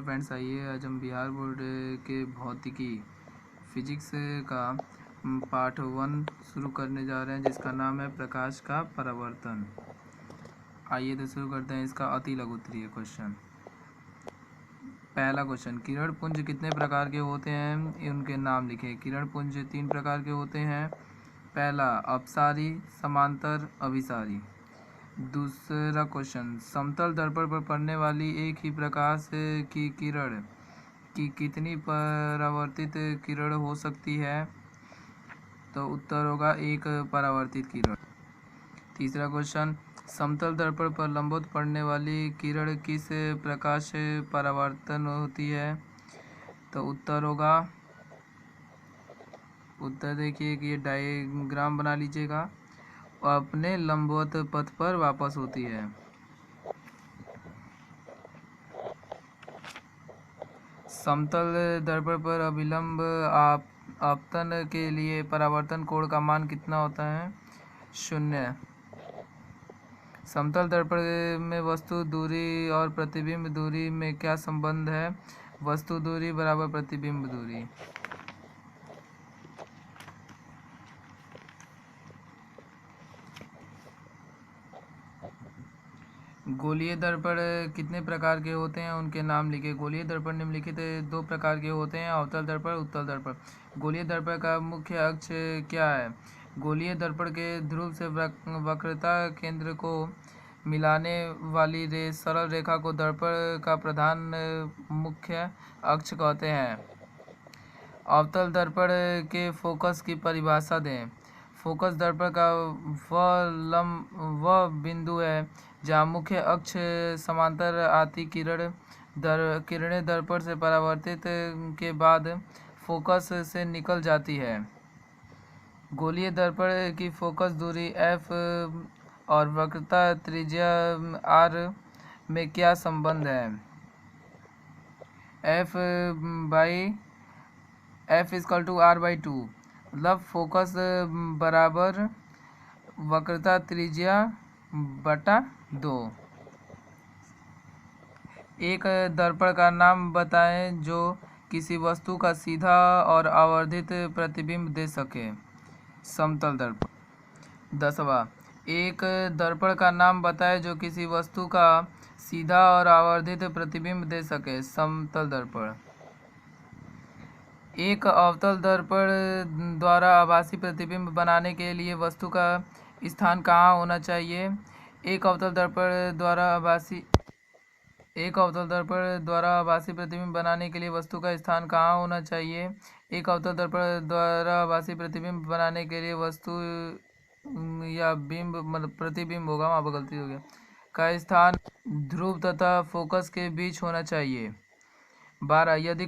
Hello friends, आइए आज हम बिहार बोर्ड के भौतिकी फिजिक्स का पार्ट 1 शुरू करने जा रहे हैं, जिसका नाम है प्रकाश का परावर्तन। आइए तो शुरू करते हैं इसका अति लघुत्तरीय क्वेश्चन। पहला क्वेश्चन, किरण पुंज कितने प्रकार के होते हैं, उनके नाम लिखें। किरण पुंज 3 प्रकार के होते हैं। पहला अपसारी, समांतर, अभिसारी। दूसरा क्वेश्चन, समतल दर्पण पर पड़ने वाली एक ही प्रकाश की किरण की कितनी परावर्तित किरण हो सकती है? तो उत्तर होगा 1 परावर्तित किरण। तीसरा क्वेश्चन, समतल दर्पण पर लंबवत पड़ने वाली किरण किस प्रकाश परावर्तन होती है? तो उत्तर होगा, उत्तर देखिए कि ये डायग्राम बना लीजिएगा, अपने लंबवत पथ पर वापस होती है। समतल दर्पण पर अभिलंब आपतन के लिए परावर्तन कोण का मान कितना होता है? 0। समतल दर्पण में वस्तु दूरी और प्रतिबिंब दूरी में क्या संबंध है? वस्तु दूरी बराबर प्रतिबिंब दूरी। गोलीय दर्पण कितने प्रकार के होते हैं, उनके नाम लिखे। गोलीय दर्पण निम्नलिखित 2 प्रकार के होते हैं, अवतल दर्पण, उत्तल दर्पण। गोलीय दर्पण का मुख्य अक्ष क्या है? गोलीय दर्पण के ध्रुव से वक्रता केंद्र को मिलाने वाली सरल रेखा को दर्पण का प्रधान मुख्य अक्ष कहते हैं। अवतल दर्पण के फोकस की परिभाषा दें। फोकस दर्पण का वह बिंदु है जहाँ मुख्य अक्ष समांतर आती किरणें दर्पण से परावर्तित के बाद फोकस से निकल जाती है। गोलीय दर्पण की फोकस दूरी f और वक्रता त्रिज्या r में क्या संबंध है? f इक्वल टू r/2, मतलब फोकस बराबर वक्रता त्रिज्या बटा 2। एक दर्पण का नाम बताएं जो किसी वस्तु का सीधा और आवर्धित प्रतिबिंब दे सके। समतल दर्पण। 10वां, एक दर्पण का नाम बताएं जो किसी वस्तु का सीधा और आवर्धित प्रतिबिंब दे सके। समतल दर्पण। एक अवतल दर्पण द्वारा आभासी प्रतिबिंब बनाने के लिए वस्तु का स्थान कहाँ होना चाहिए? एक अवतल दर्पण द्वारा आभासी प्रतिबिंब बनाने के लिए वस्तु का स्थान कहाँ होना चाहिए? एक अवतल दर्पण द्वारा आभासी प्रतिबिंब बनाने के लिए वस्तु या बिंब, मतलब प्रतिबिंब होगा, वहाँ पर गलती हो गया, का स्थान ध्रुव तथा फोकस के बीच होना चाहिए। 12, यदि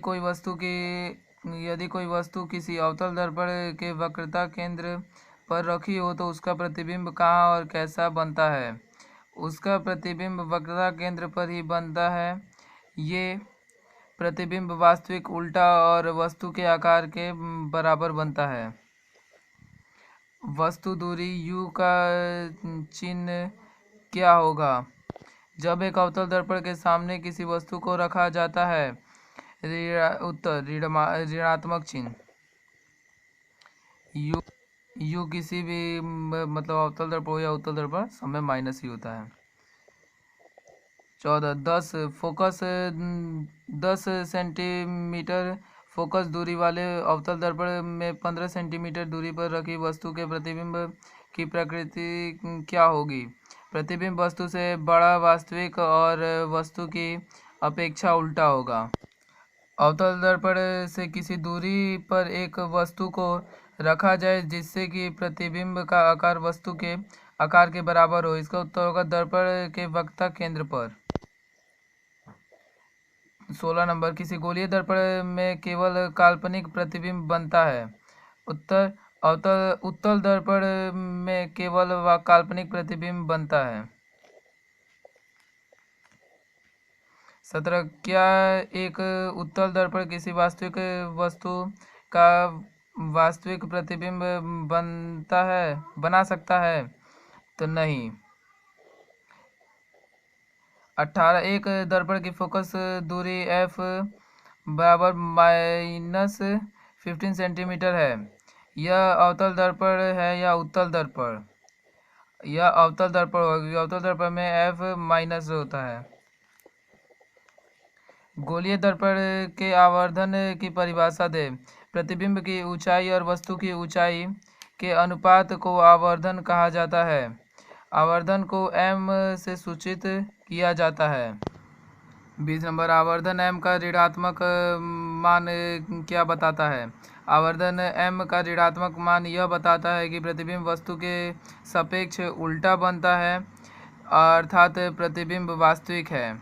कोई वस्तु किसी अवतल दर्पण के वक्रता केंद्र पर रखी हो तो उसका प्रतिबिंब कहाँ और कैसा बनता है? उसका प्रतिबिंब वक्रता केंद्र पर ही बनता है। ये प्रतिबिंब वास्तविक उल्टा और वस्तु के आकार के बराबर बनता है। वस्तु दूरी u का चिन्ह क्या होगा जब एक अवतल दर्पण के सामने किसी वस्तु को रखा जाता है? उत्तर ऋणात्मक चिन्ह। u किसी भी मतलब अवतल दर्पण हो या उत्तल दर्पण, सब में माइनस ही होता है। 14, 10 सेंटीमीटर फोकस दूरी वाले अवतल दर्पण में 15 सेंटीमीटर दूरी पर रखी वस्तु के प्रतिबिंब की प्रकृति क्या होगी? प्रतिबिंब वस्तु से बड़ा, वास्तविक और वस्तु की अपेक्षा उल्टा होगा। अवतल दर्पण से किसी दूरी पर एक वस्तु को रखा जाए जिससे कि प्रतिबिंब का आकार वस्तु के आकार के बराबर हो। इसका उत्तर होगा दर्पण के वक्रता केंद्र पर। 16 नंबर, किसी गोलीय दर्पण में केवल काल्पनिक प्रतिबिंब बनता है। उत्तर उत्तल दर्पण में केवल काल्पनिक प्रतिबिंब बनता है। 17, क्या एक उत्तल दर्पण किसी वास्तविक वस्तु का वास्तविक प्रतिबिंब बना सकता है? तो नहीं। 18 एक दर्पण की फोकस दूरी f बराबर -15 सेंटीमीटर है। यह अवतल दर्पण है या उत्तल दर्पण? यह अवतल दर्पण होगी। अवतल दर्पण में f माइनस होता है। गोलीय दर्पण के आवर्धन की परिभाषा दे। प्रतिबिंब की ऊंचाई और वस्तु की ऊंचाई के अनुपात को आवर्धन कहा जाता है। आवर्धन को m से सूचित किया जाता है। 20 नंबर, आवर्धन m का ऋणात्मक मान क्या बताता है? आवर्धन m का ऋणात्मक मान यह बताता है कि प्रतिबिंब वस्तु के सापेक्ष उल्टा बनता है, अर्थात प्रतिबिंब वास्तविक है।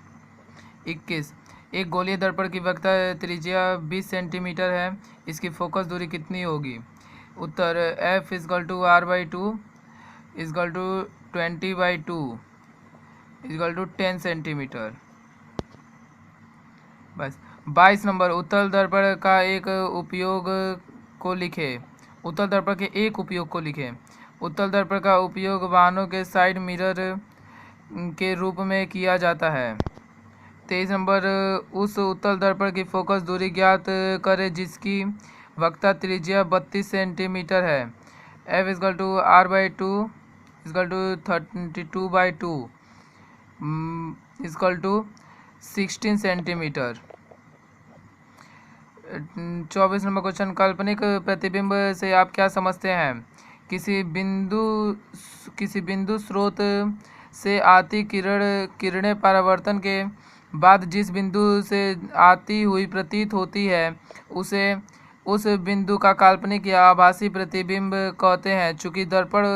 21 एक गोलीय दर्पण की वक्रता त्रिज्या 20 सेंटीमीटर है। इसकी फोकस दूरी कितनी होगी? उत्तर f r/2 20/2 10 सेंटीमीटर। बस। 22 नंबर, उत्तल दर्पण का एक उपयोग को लिखे। उत्तल दर्पण के एक उपयोग को लिखे। उत्तल दर्पण का उपयोग वाहनों के साइड मिरर के रूप में किया जाता है। 23 नंबर, उस उत्तल दर्पण की फोकस दूरी ज्ञात करें जिसकी वक्रता त्रिज्या 32 सेंटीमीटर है। f r/2 32/2 16 centimetre. 24 number question, काल्पनिक प्रतिबिंब से आप क्या समझते हैं? किसी बिंदु स्रोत से आती किरणें परावर्तन के बाद जिस बिंदु से आती हुई प्रतीत होती है उसे उस बिंदु का काल्पनिक या आभासी प्रतिबिंब कहते हैं। चूंकि दर्पण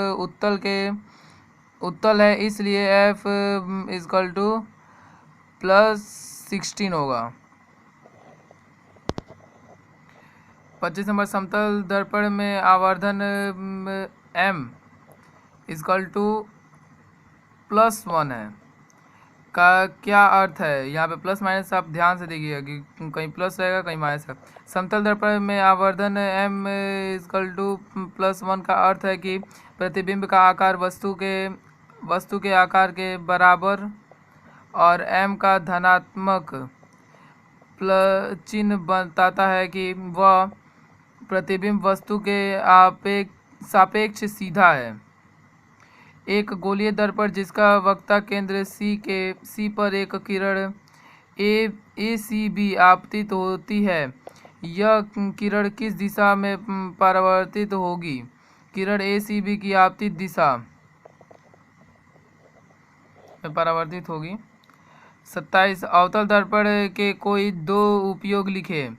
उत्तल है इसलिए f +16 होगा। 25 नंबर, समतल दर्पण में आवर्धन m +1 है का क्या अर्थ है? यहाँ पे प्लस माइनस आप ध्यान से देखिएगा कि कहीं प्लस रहेगा कहीं माइनस है। समतल दर्पण में आवर्धन m +1 का अर्थ है कि प्रतिबिंब का आकार वस्तु के आकार के बराबर और m का धनात्मक चिन्ह बताता है कि वह प्रतिबिंब वस्तु के सापेक्ष सीधा है। एक गोलीय दर्पण जिसका वक्रता केंद्र C पर एक किरण ACB आपतित होती है, यह किरण किस दिशा में परावर्तित होगी? किरण ACB की आपतित दिशा में परावर्तित होगी। 27 अवतल दर्पण के कोई दो उपयोग लिखे।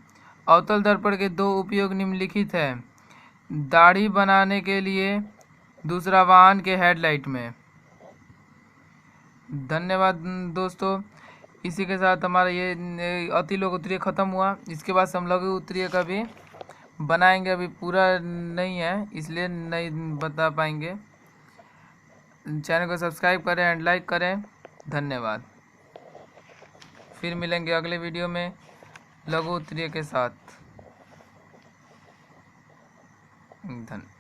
अवतल दर्पण के दो उपयोग निम्नलिखित हैं। दाढ़ी बनाने के लिए, दूसरा वाहन के हेडलाइट में। धन्यवाद दोस्तों। इसी के साथ हमारा ये अति लघु उत्तरीय ख़त्म हुआ। इसके बाद हम लघु उत्तरीय का भी बनाएंगे। अभी पूरा नहीं है इसलिए नहीं बता पाएंगे। चैनल को सब्सक्राइब करें एंड लाइक करें। धन्यवाद। फिर मिलेंगे अगले वीडियो में लघु उत्तरीय के साथ। धन्यवाद।